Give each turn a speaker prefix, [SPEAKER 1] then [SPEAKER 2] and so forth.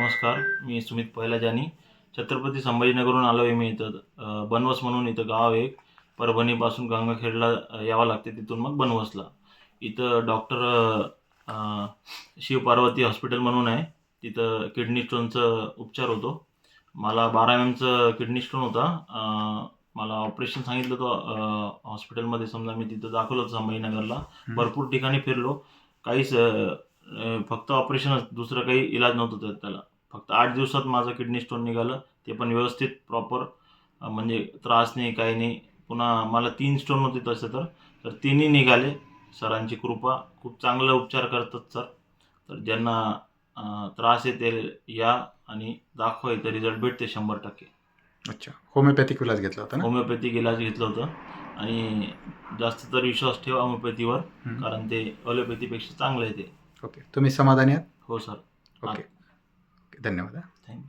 [SPEAKER 1] नमस्कार. मी सुमित पहिलाजानी छत्रपती संभाजीनगरहून आलो आहे. मी इथं बनवस म्हणून इथं गाव आहे. परभणीपासून गंगाखेडला यावं लागते, तिथून मग बनवसला. इथं डॉक्टर शिवपार्वती हॉस्पिटल म्हणून आहे. तिथं किडनी स्टोनचं उपचार होतो. मला 12 mm किडनी स्टोन होता. मला ऑपरेशन सांगितलं होतं हॉस्पिटलमध्ये. समजा मी तिथं दाखवलं होतं संभाजीनगरला. भरपूर ठिकाणी फिरलो. काहीच फक्त ऑपरेशनच, दुसरं काही इलाज नव्हतं त्याला. फक्त 8 दिवसात माझं किडनी स्टोन निघालं. ते पण व्यवस्थित प्रॉपर, म्हणजे त्रास नाही, काही नाही. पुन्हा मला 3 स्टोन होते तसं तर तिन्ही निघाले. सरांची कृपा. खूप चांगलं उपचार करतात सर. तर ज्यांना त्रास आहे ते या आणि दाखवा, इथं रिझल्ट भेटते 100%.
[SPEAKER 2] अच्छा, होमिओपॅथिक इलाज घेतला होता ना?
[SPEAKER 1] होमिओपॅथिक इलाज घेतलं होतं आणि जास्त तर विश्वास ठेवा होमिओपॅथीवर, कारण ते ॲलोपॅथीपेक्षा चांगलं आहे ते.
[SPEAKER 2] ओके, तुम्ही समाधानी आहात?
[SPEAKER 1] हो सर.
[SPEAKER 2] ओके, धन्यवाद.
[SPEAKER 1] थँक्यू.